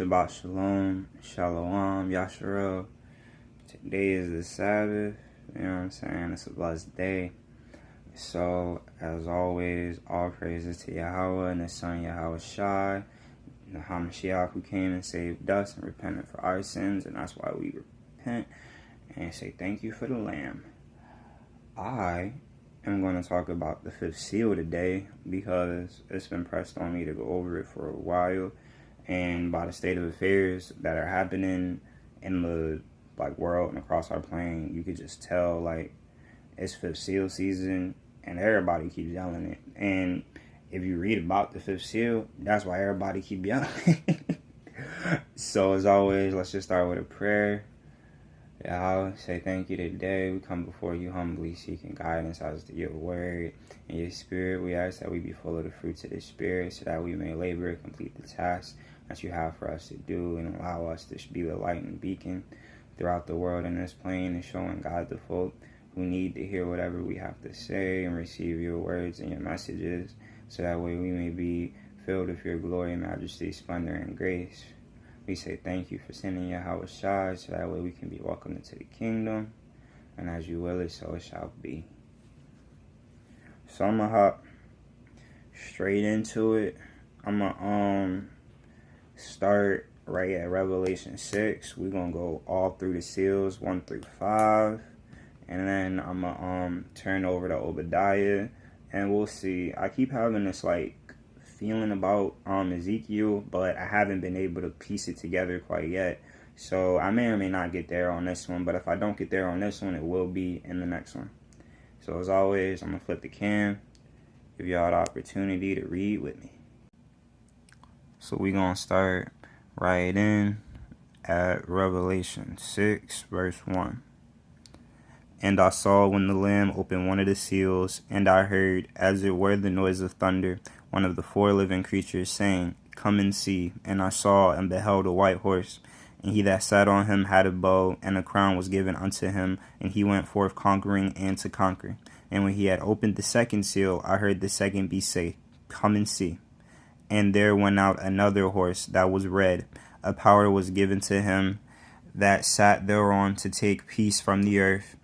Shabbat Shalom, Shalom, Yasharel. Today is the Sabbath, you know what I'm saying? It's a blessed day. So, as always, all praises to Yahweh and His Son Yahweh Shai, the HaMashiach who came and saved us and repented for our sins, and that's why we repent and say thank you for the Lamb. I am going to talk about the fifth seal today because it's been pressed on me to go over it for a while, and by the state of affairs that are happening in the world and across our plane, you could just tell it's fifth seal season and everybody keeps yelling it. And if you read about the fifth seal, that's why everybody keep yelling. So as always, let's just start with a prayer. I'll say thank you today. We come before you humbly, seeking guidance as to your word and your spirit. We ask that we be full of the fruits of the spirit, so that we may labor and complete the task that you have for us to do, and allow us to be the light and beacon throughout the world in this plane, and showing God the folk who need to hear whatever we have to say and receive your words and your messages, so that way we may be filled with your glory, majesty, splendor, and grace. We say thank you for sending Yahweh Shai, so that way we can be welcomed into the kingdom. And as you will it, so it shall be. So I'm going to hop straight into it. I'm going to start right at Revelation 6. We're going to go all through the seals, 1 through 5. And then I'm going to turn over to Obadiah. And we'll see. I keep having this feeling about Ezekiel, but I haven't been able to piece it together quite yet. So I may or may not get there on this one, but if I don't get there on this one, it will be in the next one. So as always, I'm going to flip the cam, give y'all the opportunity to read with me. So we're going to start right in at Revelation 6, verse 1. And I saw when the Lamb opened one of the seals, and I heard, as it were the noise of thunder, one of the four living creatures saying, Come and see. And I saw and beheld a white horse, and he that sat on him had a bow, and a crown was given unto him, and he went forth conquering and to conquer. And when he had opened the second seal, I heard the second beast say, Come and see. And there went out another horse that was red. A power was given to him that sat thereon to take peace from the earth,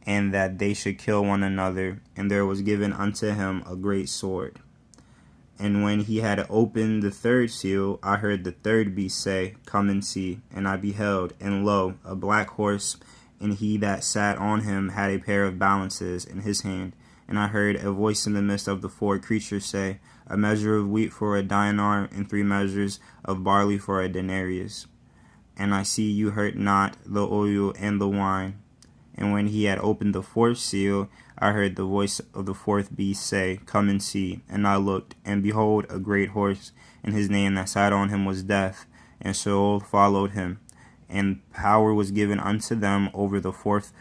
and that they should kill one another. And there was given unto him a great sword. And when he had opened the third seal, I heard the third beast say, Come and see. And I beheld, and lo, a black horse, and he that sat on him had a pair of balances in his hand. And I heard a voice in the midst of the four creatures say, A measure of wheat for a dinar, and 3 measures of barley for a denarius. And I see you hurt not the oil and the wine. And when he had opened the fourth seal, I heard the voice of the fourth beast say, Come and see. And I looked, and behold, a great horse, and his name that sat on him was Death, and Sheol followed him. And power was given unto them over the fourth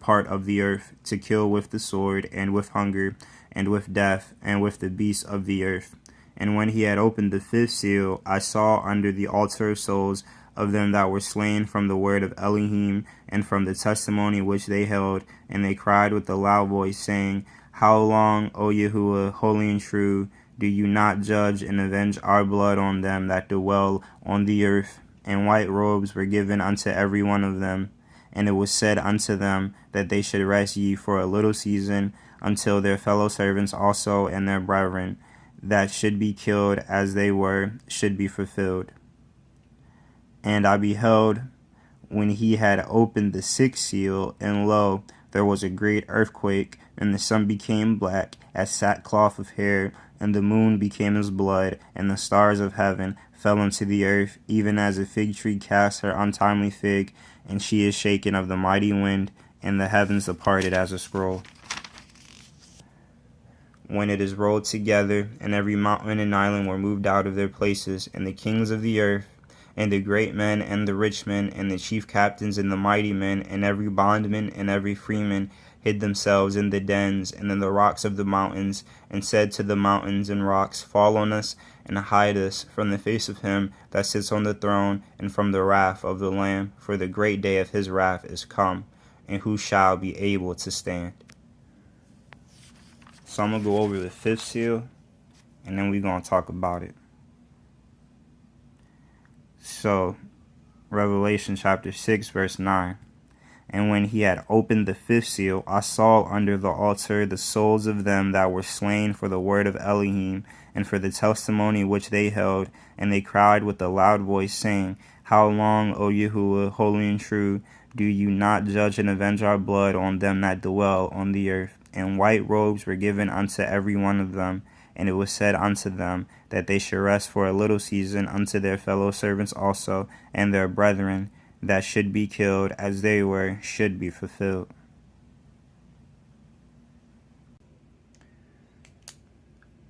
part of the earth, to kill with the sword, and with hunger, and with death, and with the beasts of the earth. And when he had opened the fifth seal, I saw under the altar of souls of them that were slain from the word of Elohim, and from the testimony which they held, and they cried with a loud voice, saying, How long, O Yahuwah, holy and true, do you not judge and avenge our blood on them that dwell on the earth? And white robes were given unto every one of them. And it was said unto them that they should rest ye for a little season, until their fellow servants also and their brethren that should be killed as they were should be fulfilled. And I beheld when he had opened the sixth seal, and lo, there was a great earthquake, and the sun became black as sackcloth of hair, and the moon became as blood, and the stars of heaven fell into the earth, even as a fig tree casts her untimely fig, and she is shaken of the mighty wind, and the heavens departed as a scroll. When it is rolled together, and every mountain and island were moved out of their places, and the kings of the earth, and the great men, and the rich men, and the chief captains, and the mighty men, and every bondman, and every freeman, hid themselves in the dens, and in the rocks of the mountains, and said to the mountains and rocks, Fall on us, and hide us from the face of him that sits on the throne, and from the wrath of the Lamb, for the great day of his wrath is come, and who shall be able to stand? So I'm going to go over the fifth seal, and then we're going to talk about it. So, Revelation chapter 6, verse 9. And when he had opened the fifth seal, I saw under the altar the souls of them that were slain for the word of Elohim, and for the testimony which they held, and they cried with a loud voice, saying, How long, O Yahuwah, holy and true, do you not judge and avenge our blood on them that dwell on the earth? And white robes were given unto every one of them, and it was said unto them that they should rest for a little season unto their fellow servants also, and their brethren that should be killed as they were should be fulfilled.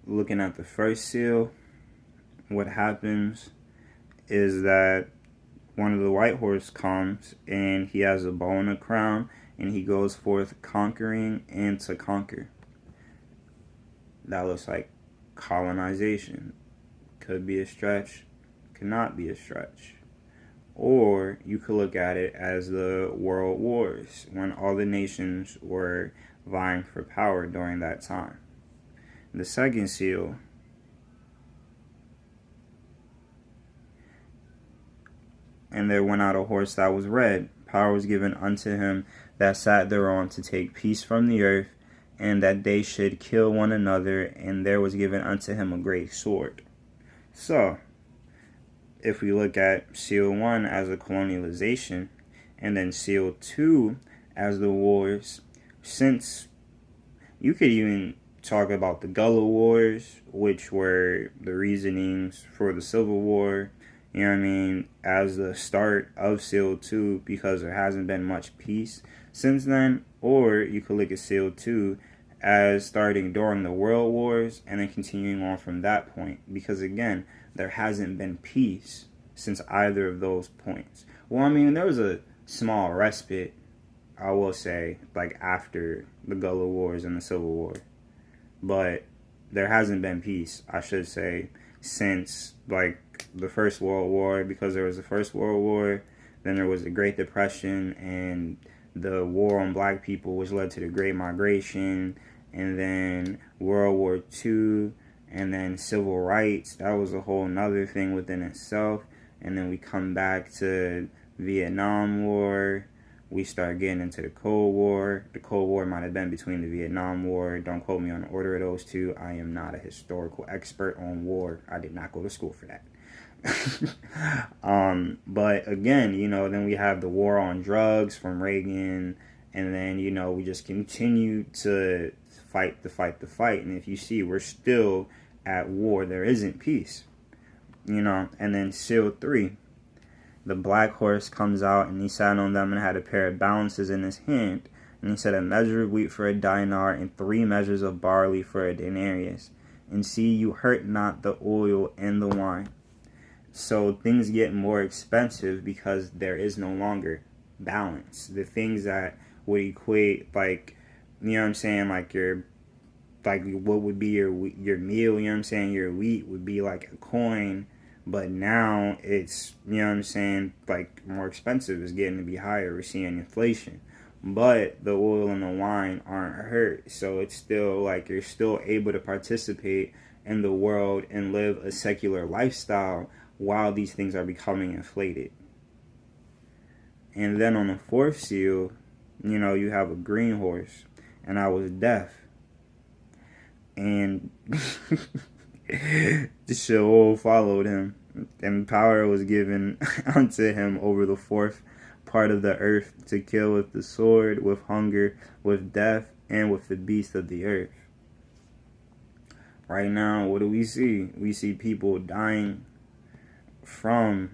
Looking at the first seal, what happens is that one of the white horse comes and he has a bow and a crown, and he goes forth conquering and to conquer. That looks like colonization. Could be a stretch, could not be a stretch. Or you could look at it as the world wars, when all the nations were vying for power during that time. The second seal, and there went out a horse that was red. Power was given unto him that sat thereon to take peace from the earth, and that they should kill one another, and there was given unto him a great sword. So, if we look at seal 1 as a colonialization, and then seal 2 as the wars, since you could even talk about the Gullah Wars, which were the reasonings for the Civil War, you know what I mean, as the start of seal 2, because there hasn't been much peace since then. Or you could look at seal 2 as starting during the World Wars and then continuing on from that point, because again, there hasn't been peace since either of those points. Well, I mean, there was a small respite, I will say, like after the Gullah Wars and the Civil War, but there hasn't been peace, I should say, since like the First World War, because there was the First World War, then there was the Great Depression and the War on Black people, which led to the Great Migration, and then World War II, and then civil rights. That was a whole nother thing within itself. And then we come back to Vietnam War. We start getting into the Cold War. The Cold War might have been between the Vietnam War. Don't quote me on the order of those two. I am not a historical expert on war. I did not go to school for that. But again, you know, then we have the war on drugs from Reagan, and then, you know, we just continue to fight the fight. And if you see, we're still at war. There isn't peace, you know. And then seal 3, the black horse comes out, and he sat on them and had a pair of balances in his hand. And he said, a measure of wheat for a dinar, and 3 measures of barley for a denarius. And see, you hurt not the oil and the wine. So things get more expensive because there is no longer balance. The things that would equate, like, you know what I'm saying, like what would be your meal, you know what I'm saying, your wheat would be like a coin, but now it's, you know what I'm saying, like more expensive. It's getting to be higher. We're seeing inflation, but the oil and the wine aren't hurt. So it's still like you're still able to participate in the world and live a secular lifestyle while these things are becoming inflated. And then on the 4th seal, you know, you have a green horse, and I was deaf. And Sheol followed him, and power was given unto him over the 4th part of the earth to kill with the sword, with hunger, with death, and with the beasts of the earth. Right now, what do we see? We see people dying from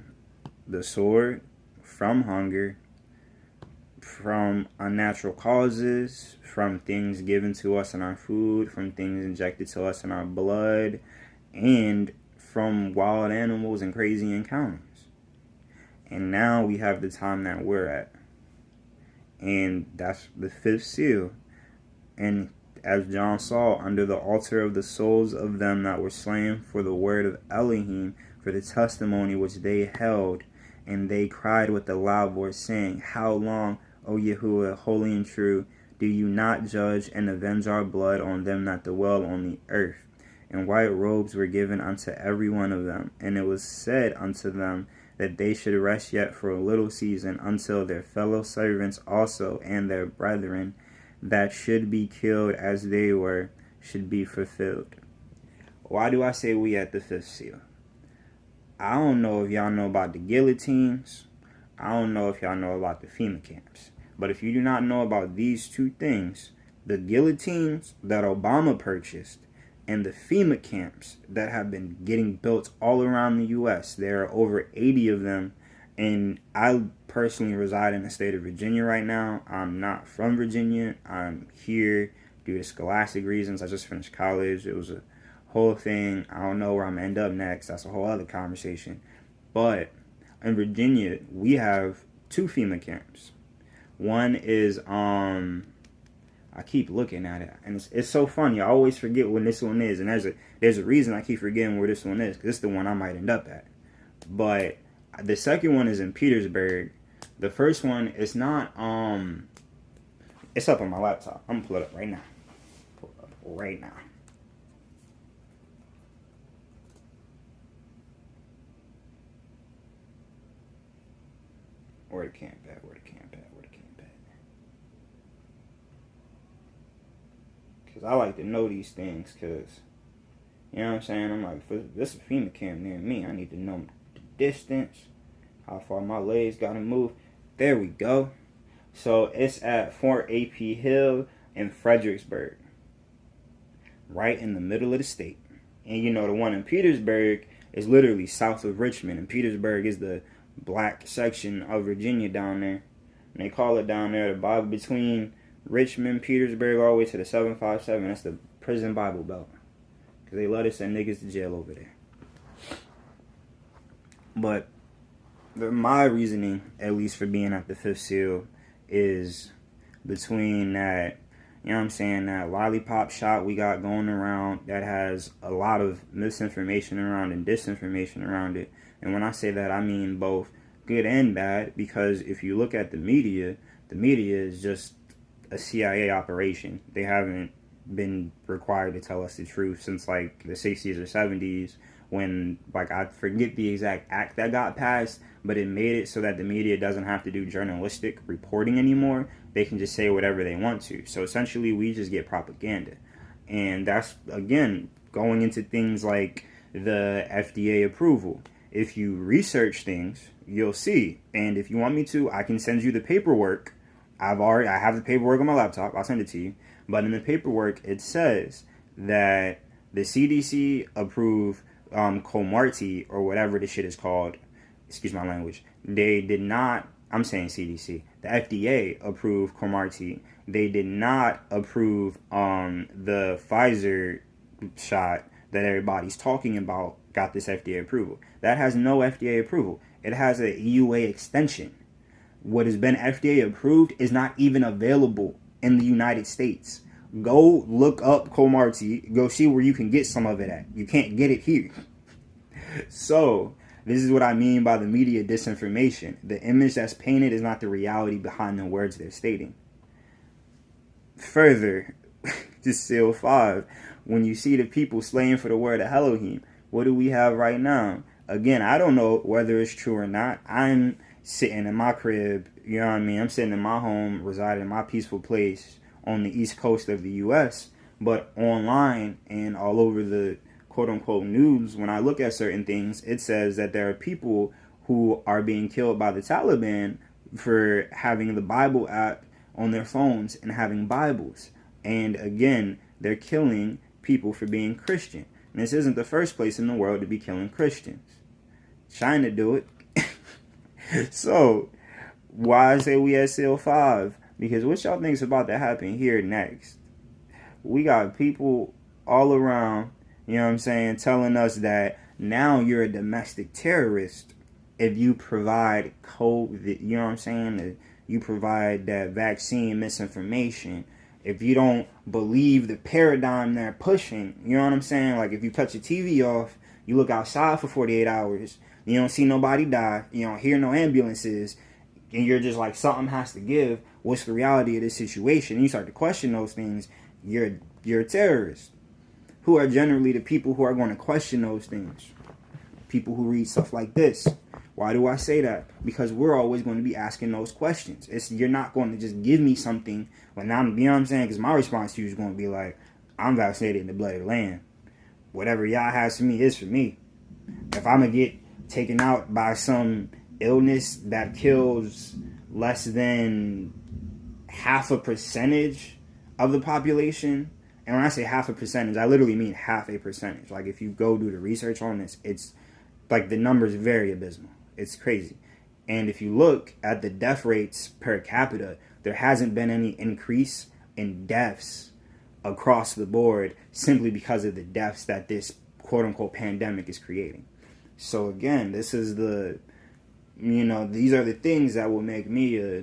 the sword, from hunger, from unnatural causes, from things given to us in our food, from things injected to us in our blood, and from wild animals and crazy encounters. And now we have the time that we're at. And that's the 5th seal. And as John saw, under the altar of the souls of them that were slain for the word of Elohim, for the testimony which they held, and they cried with a loud voice, saying, How long, O Yahuwah, holy and true, do you not judge and avenge our blood on them that dwell on the earth? And white robes were given unto every one of them, and it was said unto them that they should rest yet for a little season, until their fellow servants also and their brethren that should be killed as they were should be fulfilled. Why do I say we at the fifth seal? I don't know if y'all know about the guillotines. I don't know if y'all know about the FEMA camps. But if you do not know about these two things, the guillotines that Obama purchased and the FEMA camps that have been getting built all around the U.S., there are over 80 of them. And I personally reside in the state of Virginia right now. I'm not from Virginia. I'm here due to scholastic reasons. I just finished college. It was a whole thing. I don't know where I'm going to end up next. That's a whole other conversation. But in Virginia, we have 2 FEMA camps. One is, I keep looking at it, and it's so funny. I always forget when this one is, and there's a reason I keep forgetting where this one is, because it's the one I might end up at. But the second one is in Petersburg. The first one is not, it's up on my laptop. I'm going to pull it up right now. Pull it up right now. Where the camp at? Because I like to know these things, because, you know what I'm saying? I'm like, if this is a FEMA camp near me, I need to know the distance, how far my legs got to move. There we go. So it's at Fort A.P. Hill in Fredericksburg, right in the middle of the state. And you know, the one in Petersburg is literally south of Richmond, and Petersburg is the black section of Virginia down there. And they call it down there the Bible between Richmond, Petersburg, all the way to the 757. That's the prison Bible Belt, because they let us send niggas to jail over there. But my reasoning, at least for being at the fifth seal, is between that, you know what I'm saying, that lollipop shop we got going around that has a lot of misinformation around and disinformation around it. And when I say that, I mean both good and bad, because if you look at the media is just a CIA operation. They haven't been required to tell us the truth since like the 60s or 70s, when, like, I forget the exact act that got passed, but it made it so that the media doesn't have to do journalistic reporting anymore. They can just say whatever they want to. So essentially we just get propaganda. And that's, again, going into things like the FDA approval. If you research things, you'll see. And if you want me to, I can send you the paperwork. I have the paperwork on my laptop. I'll send it to you. But in the paperwork, it says that the CDC approved Comirnaty, or whatever this shit is called. Excuse my language. They did not. I'm saying CDC. The FDA approved Comirnaty. They did not approve the Pfizer shot that everybody's talking about got this FDA approval. That has no FDA approval. It has a EUA extension. What has been FDA approved is not even available in the United States. Go look up Comirnaty. Go see where you can get some of it at. You can't get it here. So this is what I mean by the media disinformation. The image that's painted is not the reality behind the words they're stating. Further, just seal 5. When you see the people slaying for the word of Elohim, what do we have right now? Again, I don't know whether it's true or not. I'm sitting in my crib, you know what I mean? I'm sitting in my home, residing in my peaceful place on the east coast of the U.S., but online and all over the quote-unquote news, when I look at certain things, it says that there are people who are being killed by the Taliban for having the Bible app on their phones and having Bibles. And again, they're killing people for being Christian. And this isn't the first place in the world to be killing Christians. China do it. So, why I say we at seal 5? Because what y'all think's about to happen here next? We got people all around, you know what I'm saying, telling us that now you're a domestic terrorist if you provide COVID, you know what I'm saying? You provide that vaccine misinformation. If you don't believe the paradigm they're pushing, you know what I'm saying? Like, if you cut your TV off, you look outside for 48 hours, you don't see nobody die, you don't hear no ambulances, and you're just like, something has to give. What's the reality of this situation? And you start to question those things. You're a terrorist. Who are generally the people who are going to question those things? People who read stuff like this. Why do I say that? Because we're always going to be asking those questions. You're not going to just give me something when I'm, you know what I'm saying? Because my response to you is going to be like, I'm vaccinated in the blood of the Lamb. Whatever y'all has for me is for me. If I'm going to get taken out by some illness that kills less than 0.5% of the population, and when I say 0.5%, I literally mean 0.5%. Like, if you go do the research on this, it's like the numbers very abysmal. It's crazy. And if you look at the death rates per capita, there hasn't been any increase in deaths across the board simply because of the deaths that this quote-unquote pandemic is creating. So again, this is the, these are the things that will make me a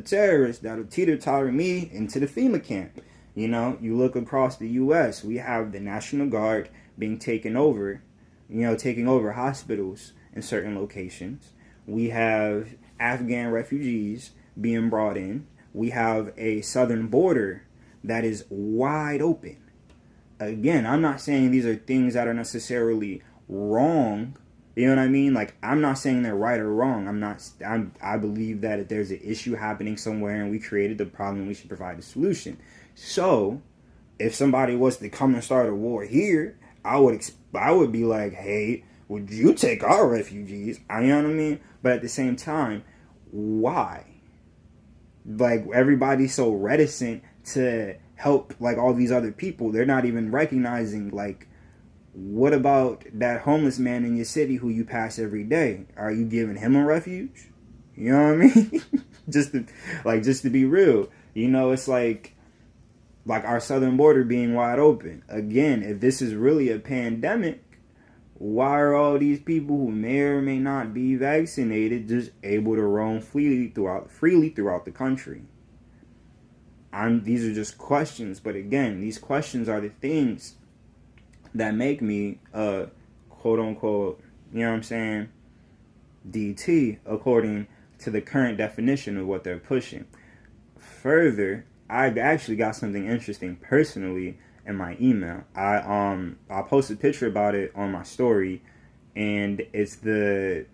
terrorist, that'll teeter-totter me into the FEMA camp. You look across the U.S., we have the National Guard being taken over hospitals in certain locations. We have Afghan refugees being brought in. We have a southern border that is wide open. Again, I'm not saying these are things that are necessarily wrong. You know what I mean? Like, I'm not saying they're right or wrong. I believe that if there's an issue happening somewhere and we created the problem, we should provide a solution. So, if somebody was to come and start a war here, I would be like, hey, would you take our refugees? You know what I mean? But at the same time, why? Like, everybody's so reticent to help, like, all these other people. They're not even recognizing, like, what about that homeless man in your city who you pass every day? Are you giving him a refuge? You know what I mean? just to be real. It's like our southern border being wide open. Again, if this is really a pandemic, why are all these people who may or may not be vaccinated just able to roam freely throughout the country? These are just questions, but again, these questions are the things that make me quote unquote, DT according to the current definition of what they're pushing. Further, I actually got something interesting personally in my email. I posted a picture about it on my story, and it's the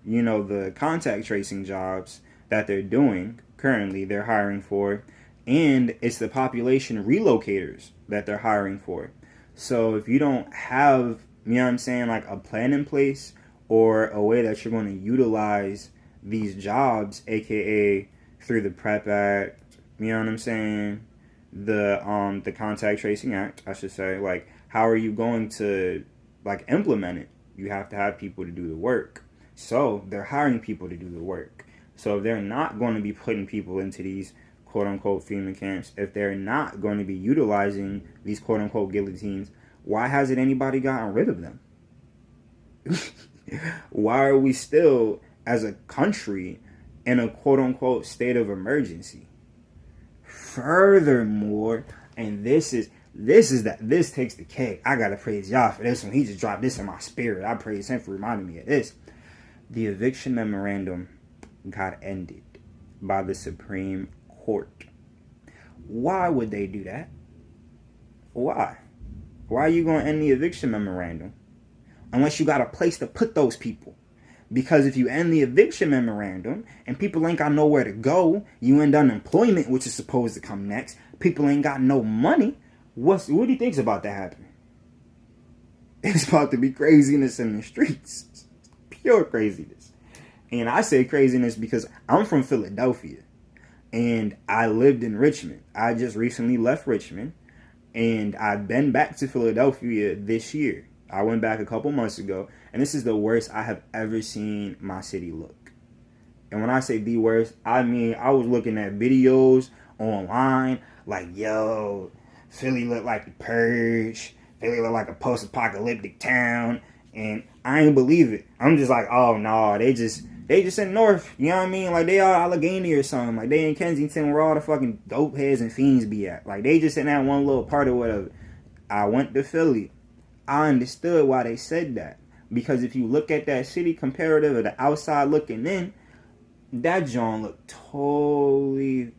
contact tracing jobs that they're doing currently, they're hiring for, and it's the population relocators that they're hiring for. So if you don't have, like a plan in place or a way that you're going to utilize these jobs, aka through the PrEP Act, the Contact Tracing Act, I should say, like, how are you going to, like, implement it? You have to have people to do the work. So they're hiring people to do the work. So if they're not going to be putting people into these quote-unquote FEMA camps, if they're not going to be utilizing these quote-unquote guillotines, why hasn't anybody gotten rid of them? Why are we still, as a country, in a quote-unquote state of emergency? Furthermore, and this takes the cake. I gotta praise y'all for this one. He just dropped this in my spirit. I praise him for reminding me of this. The eviction memorandum got ended by the Supreme Court. Why would they do that? Why? Why are you going to end the eviction memorandum unless you got a place to put those people? Because if you end the eviction memorandum and people ain't got nowhere to go, you end unemployment, which is supposed to come next. People ain't got no money. What do you think's about to happen? It's about to be craziness in the streets. Pure craziness. And I say craziness because I'm from Philadelphia and I lived in Richmond. I just recently left Richmond and I've been back to Philadelphia this year. I went back a couple months ago, and this is the worst I have ever seen my city look. And when I say the worst, I mean I was looking at videos online like, yo, Philly looked like the Purge. Philly looked like a post-apocalyptic town. And I ain't believe it. I'm just like, oh, no, they just in North. You know what I mean? Like, they are Allegheny or something. Like, they in Kensington where all the fucking dope heads and fiends be at. Like, they just in that one little part of whatever. I went to Philly. I understood why they said that. Because if you look at that city comparative of the outside looking in, that John looked totally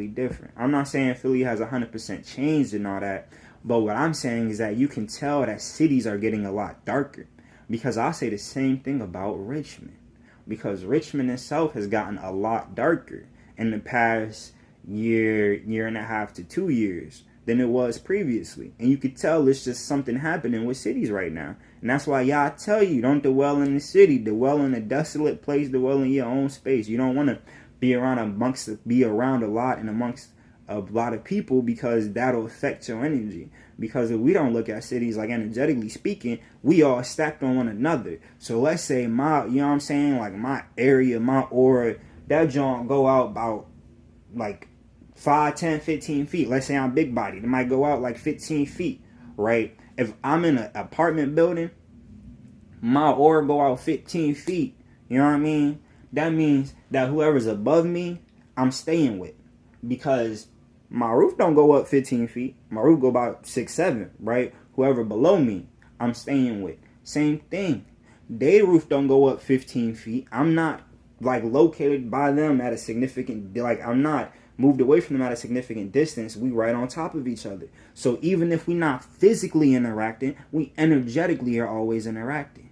different. I'm not saying Philly has 100% changed and all that. But what I'm saying is that you can tell that cities are getting a lot darker. Because I say the same thing about Richmond. because Richmond itself has gotten a lot darker in the past year and a half to 2 years than it was previously. And you could tell it's just something happening with cities right now. And that's why y'all tell you, don't dwell in the city, dwell in a desolate place, dwell in your own space. You don't want to be around a lot and amongst a lot of people, because that'll affect your energy. Because if we don't look at cities, like energetically speaking, we all stacked on one another. So let's say my, you know what I'm saying, like my area, my aura, that joint go out about like 5, 10, 15 feet. Let's say I'm big bodied. It might go out like 15 feet, right? If I'm in an apartment building, my aura go out 15 feet. You know what I mean? That means that whoever's above me, I'm staying with. Because my roof don't go up 15 feet. My roof go about 6, 7, right? Whoever below me, I'm staying with. Same thing. Their roof don't go up 15 feet. I'm not like located by them at a significant, like I'm not moved away from them at a significant distance. We right on top of each other. So even if we're not physically interacting, we energetically are always interacting.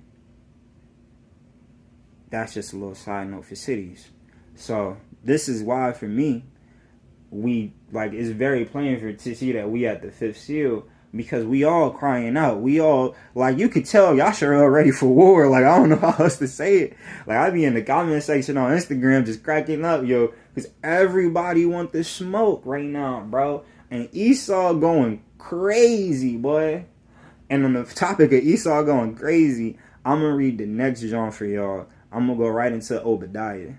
That's just a little side note for cities. So this is why for me, we like, it's very plain to see that we at the 5th seal, because we all crying out. We all, like, you could tell y'all sure are ready for war. Like, I don't know how else to say it. Like, I be in the comment section on Instagram just cracking up, yo, because everybody want the smoke right now, bro. And Esau going crazy, boy. And on the topic of Esau going crazy, I'm gonna read the next genre for y'all. I'm gonna go right into Obadiah,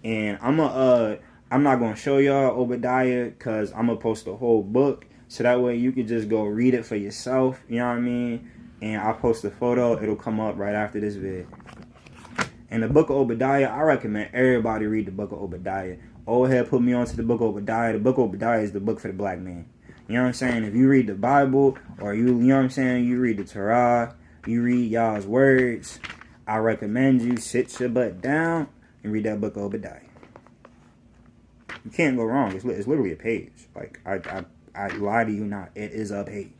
and I'm not gonna show y'all Obadiah because I'm gonna post the whole book, so that way you can just go read it for yourself. You know what I mean? And I'll post a photo. It'll come up right after this vid. And the book of Obadiah, I recommend everybody read the book of Obadiah. Old head put me onto the book of Obadiah. The book of Obadiah is the book for the black man. You know what I'm saying? If you read the Bible, or you know what I'm saying, you read the Torah, you read y'all's words, I recommend you sit your butt down and read that book of Obadiah. You can't go wrong. It's literally a page. Like, I lie to you not. It is a page.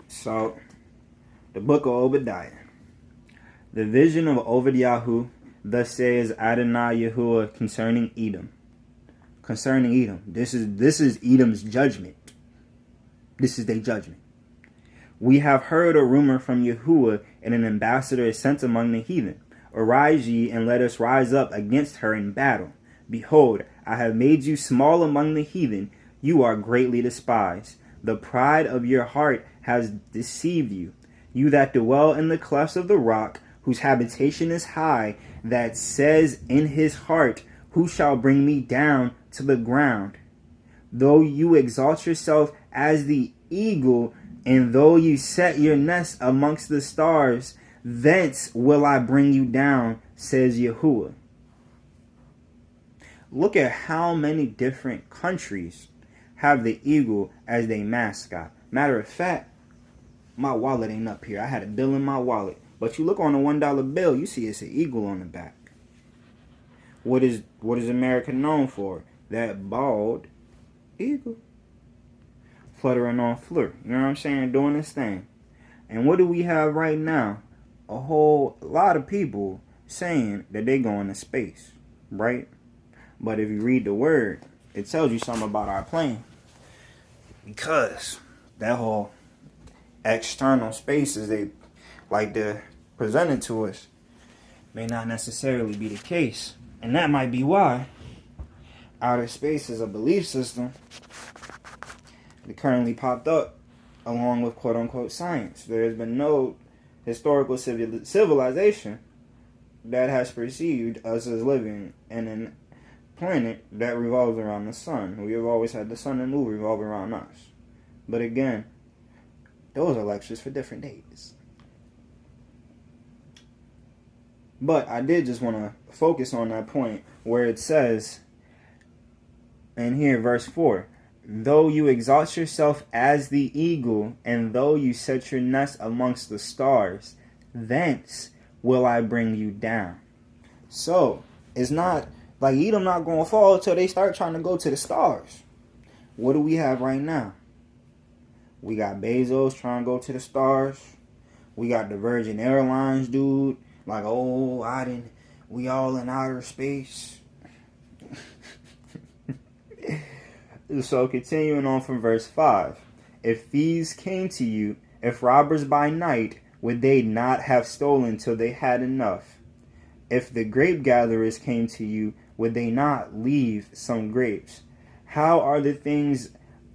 So, the book of Obadiah. The vision of Obadiah, thus says Adonai Yahuwah concerning Edom. Concerning Edom. This is Edom's judgment. This is their judgment. We have heard a rumor from Yahuwah, and an ambassador is sent among the heathen. Arise ye, and let us rise up against her in battle. Behold, I have made you small among the heathen. You are greatly despised. The pride of your heart has deceived you. You that dwell in the clefts of the rock, whose habitation is high, that says in his heart, who shall bring me down to the ground? Though you exalt yourself as the eagle, and though you set your nest amongst the stars, thence will I bring you down, says Yahuwah. Look at how many different countries have the eagle as their mascot. Matter of fact, my wallet ain't up here. I had a bill in my wallet. But you look on a $1 bill, you see it's an eagle on the back. What is America known for? That bald eagle. Fluttering on fleur. You know what I'm saying? Doing this thing. And what do we have right now? A whole lot of people saying that they going to space. Right? But if you read the word, it tells you something about our plane. Because that whole external spaces they like to present it to us may not necessarily be the case. And that might be why outer space is a belief system that currently popped up along with quote-unquote science. There has been no historical civilization that has perceived us as living in a planet that revolves around the sun. We have always had the sun and moon revolve around us. But again, those are lectures for different days. But I did just want to focus on that point where it says, in here, verse 4, though you exalt yourself as the eagle, and though you set your nest amongst the stars, thence will I bring you down. So, it's not like Edom not going to fall until they start trying to go to the stars. What do we have right now? We got Bezos trying to go to the stars. We got the Virgin Airlines dude. Like, oh, we all in outer space. So continuing on from verse 5. If thieves came to you, if robbers by night, would they not have stolen till they had enough? If the grape gatherers came to you, would they not leave some grapes? How are the things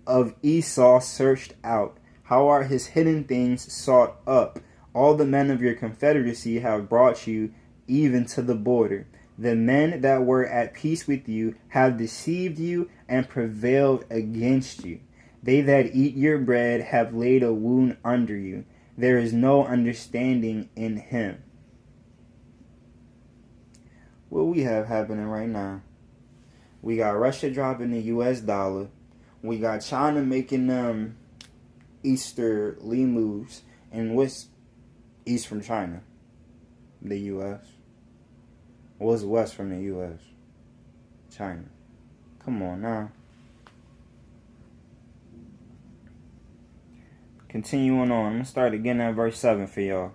of Esau searched out? How are his hidden things sought up? All the men of your confederacy have brought you even to the border. The men that were at peace with you have deceived you and prevailed against you. They that eat your bread have laid a wound under you. There is no understanding in him. What we have happening right now? We got Russia dropping the US dollar. We got China making easterly moves. And what's east from China? The US. What's west from the US? China. Come on now. Continuing on, I'm going to start again at verse 7 for y'all.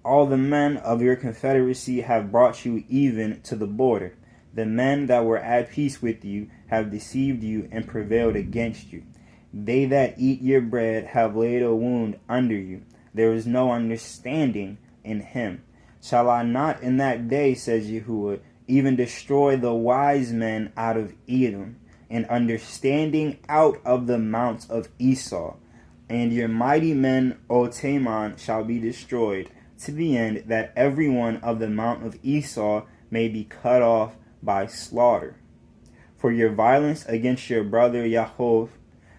All the men of your confederacy have brought you even to the border. The men that were at peace with you have deceived you and prevailed against you. They that eat your bread have laid a wound under you. There is no understanding in him. Shall I not in that day, says Yahuwah, even destroy the wise men out of Edom, and understanding out of the mounts of Esau? And your mighty men, O Teman, shall be destroyed, to the end that every one of the mount of Esau may be cut off by slaughter. For your violence against your brother Yaakov,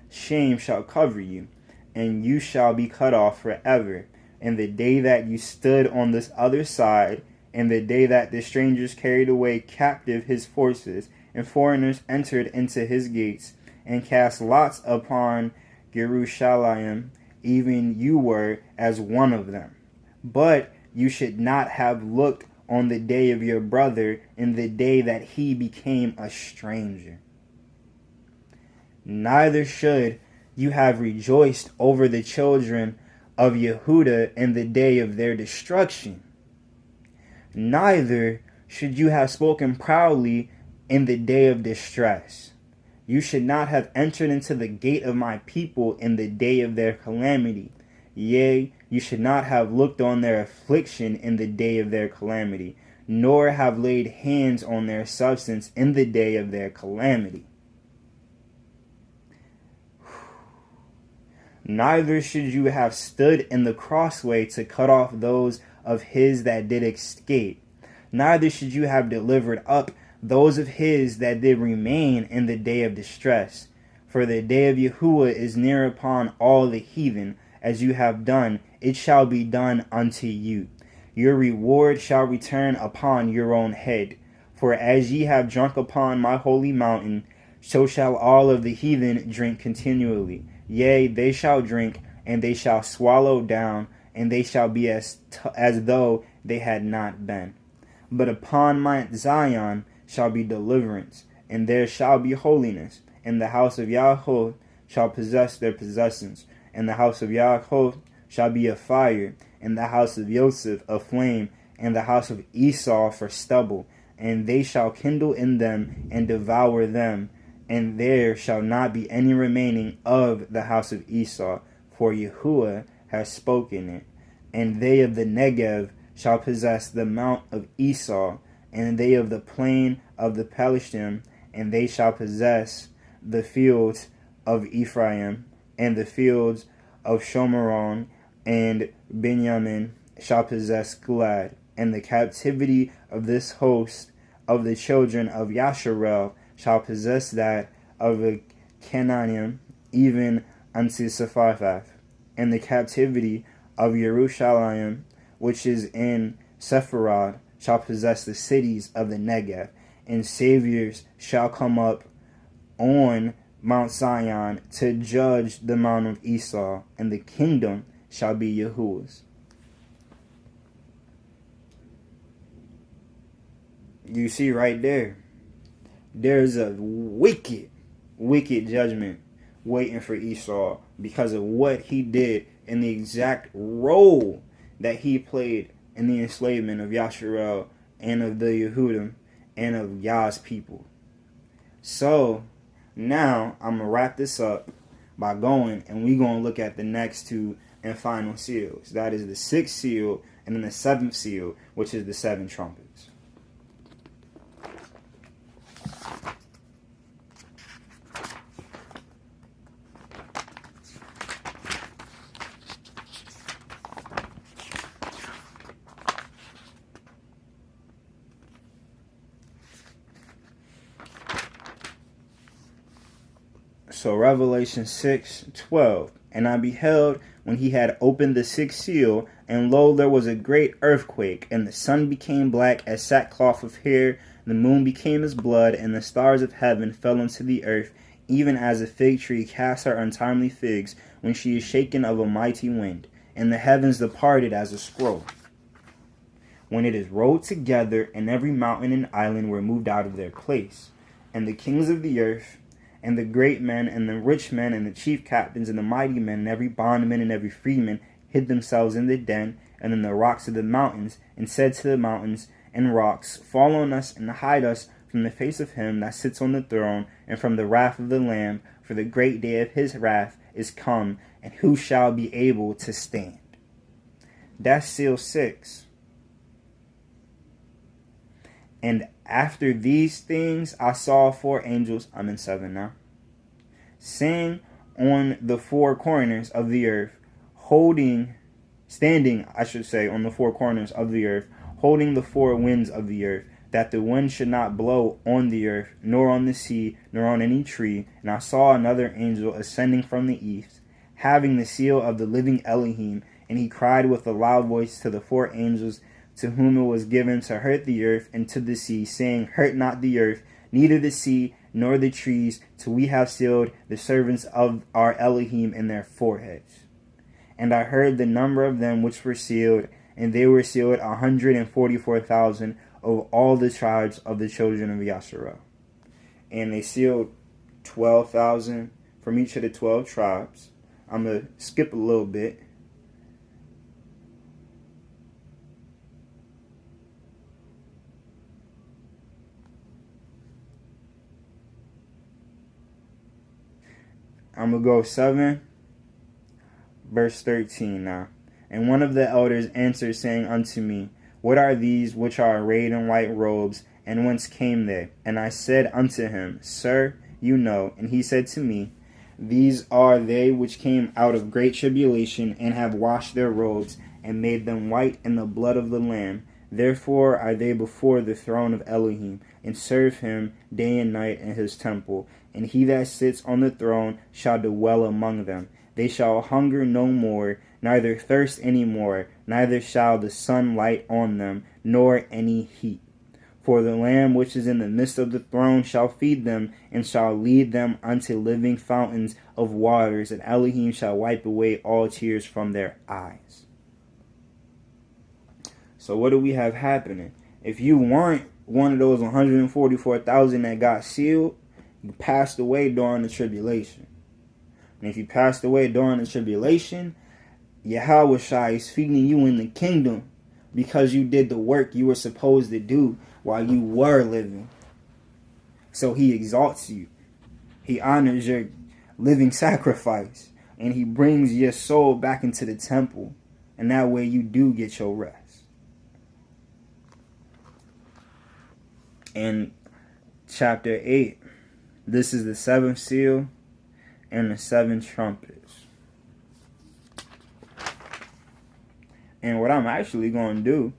shame shall cover you, and you shall be cut off forever. And the day that you stood on this other side, and the day that the strangers carried away captive his forces, and foreigners entered into his gates, and cast lots upon Jerusalem, even you were as one of them. But you should not have looked on the day of your brother in the day that he became a stranger. Neither should you have rejoiced over the children of Yehuda in the day of their destruction. Neither should you have spoken proudly in the day of distress. You should not have entered into the gate of my people in the day of their calamity. Yea, you should not have looked on their affliction in the day of their calamity, nor have laid hands on their substance in the day of their calamity. Neither should you have stood in the crossway to cut off those of his that did escape. Neither should you have delivered up those of his that did remain in the day of distress. For the day of Yahuwah is near upon all the heathen. As you have done, it shall be done unto you. Your reward shall return upon your own head. For as ye have drunk upon my holy mountain, so shall all of the heathen drink continually. Yea, they shall drink, and they shall swallow down, and they shall be as though they had not been. But upon Mount Zion shall be deliverance, and there shall be holiness, and the house of Yaakov shall possess their possessions, and the house of Yaakov shall be a fire, and the house of Joseph a flame, and the house of Esau for stubble, and they shall kindle in them and devour them, and there shall not be any remaining of the house of Esau, for Yahuwah has spoken it. And they of the Negev shall possess the mount of Esau, and they of the plain of the Pelishtim, and they shall possess the fields of Ephraim, and the fields of Shomeron, and Benjamin shall possess Gilad, and the captivity of this host of the children of Yasharel shall possess that of the Canaanim, even unto Sepharvath, and the captivity of Jerusalem, which is in Sepharad, shall possess the cities of the Negev, and saviors shall come up on Mount Zion to judge the mount of Esau, and the kingdom shall be Yahuwah's. You see right there, there's a wicked judgment waiting for Esau because of what he did and the exact role that he played in the enslavement of Yasharel and of the Yehudim and of Yah's people. So now I'm going to wrap this up by going, and we're going to look at the next two and final seals. That is the sixth seal and then the seventh seal, which is the seven trumpets. So Revelation 6:12, and I beheld when he had opened the sixth seal, and lo, there was a great earthquake, and the sun became black as sackcloth of hair, the moon became as blood, and the stars of heaven fell into the earth, even as a fig tree casts her untimely figs when she is shaken of a mighty wind, and the heavens departed as a scroll, when it is rolled together, and every mountain and island were moved out of their place, and the kings of the earth, and the great men, and the rich men, and the chief captains, and the mighty men, and every bondman, and every freeman, hid themselves in the den, and in the rocks of the mountains, and said to the mountains and rocks, fall on us, and hide us from the face of him that sits on the throne, and from the wrath of the Lamb, for the great day of his wrath is come, and who shall be able to stand? That's seal 6. And after these things I saw 4 angels, I'm in 7 now, sing on the 4 corners of the earth, standing on the 4 corners of the earth, holding the 4 winds of the earth, that the wind should not blow on the earth, nor on the sea, nor on any tree. And I saw another angel ascending from the east, having the seal of the living Elohim, and he cried with a loud voice to the 4 angels, to whom it was given to hurt the earth and to the sea, saying, hurt not the earth, neither the sea, nor the trees, till we have sealed the servants of our Elohim in their foreheads. And I heard the number of them which were sealed, and they were sealed 144,000 of all the tribes of the children of Yasharel. And they sealed 12,000 from each of the 12 tribes. I'm going to skip a little bit. I'm going to go 7, verse 13 now. And one of the elders answered, saying unto me, what are these which are arrayed in white robes, and whence came they? And I said unto him, Sir, you know. And he said to me, these are they which came out of great tribulation, and have washed their robes, and made them white in the blood of the Lamb. Therefore are they before the throne of Elohim, and serve him day and night in his temple. And he that sits on the throne shall dwell among them. They shall hunger no more, neither thirst any more, neither shall the sun light on them, nor any heat. For the Lamb which is in the midst of the throne shall feed them, and shall lead them unto living fountains of waters, and Elohim shall wipe away all tears from their eyes. So what do we have happening? If you weren't one of those 144,000 that got sealed, you passed away during the tribulation. And if you passed away during the tribulation, Yahweh is feeding you in the kingdom because you did the work you were supposed to do while you were living. So he exalts you. He honors your living sacrifice. And he brings your soul back into the temple. And that way you do get your rest. In chapter 8, this is the 7th seal and the 7 trumpets. And what I'm actually going to do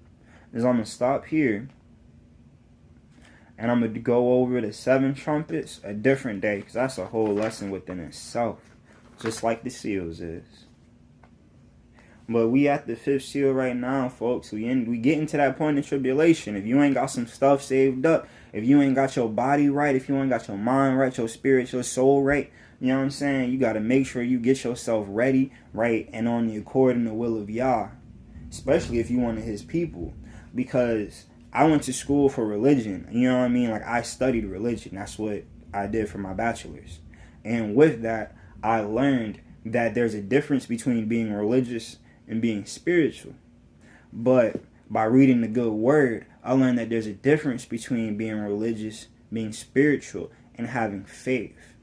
is I'm going to stop here. And I'm going to go over the 7 trumpets a different day, because that's a whole lesson within itself. Just like the seals is. But we at the 5th seal right now, folks. We get into that point of tribulation. If you ain't got some stuff saved up, if you ain't got your body right, if you ain't got your mind right, your spirit, your soul right, you know what I'm saying? You got to make sure you get yourself ready, right, and on the accord and the will of Yah. Especially if you one of his people. Because I went to school for religion. You know what I mean? Like, I studied religion. That's what I did for my bachelor's. And with that, I learned that there's a difference between being religious and being spiritual. But by reading the good word, I learned that there's a difference between being religious, being spiritual, and having faith.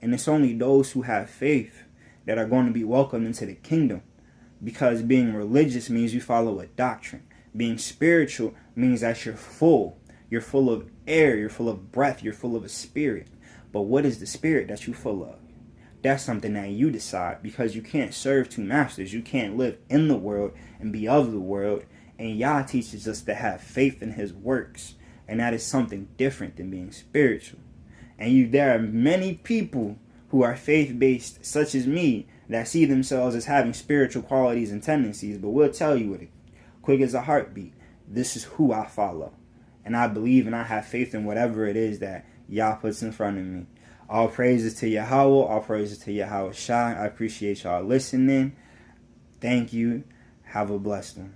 And it's only those who have faith that are going to be welcomed into the kingdom. Because being religious means you follow a doctrine. Being spiritual means that you're full. You're full of air, you're full of breath, you're full of a spirit. But what is the spirit that you're full of? That's something that you decide, because you can't serve two masters. You can't live in the world and be of the world. And Yah teaches us to have faith in his works. And that is something different than being spiritual. And there are many people who are faith-based, such as me, that see themselves as having spiritual qualities and tendencies. But we'll tell you, with it quick as a heartbeat, this is who I follow. And I believe and I have faith in whatever it is that Yah puts in front of me. All praises to Yahweh. All praises to Yahweh Shai. I appreciate y'all listening. Thank you. Have a blessed one.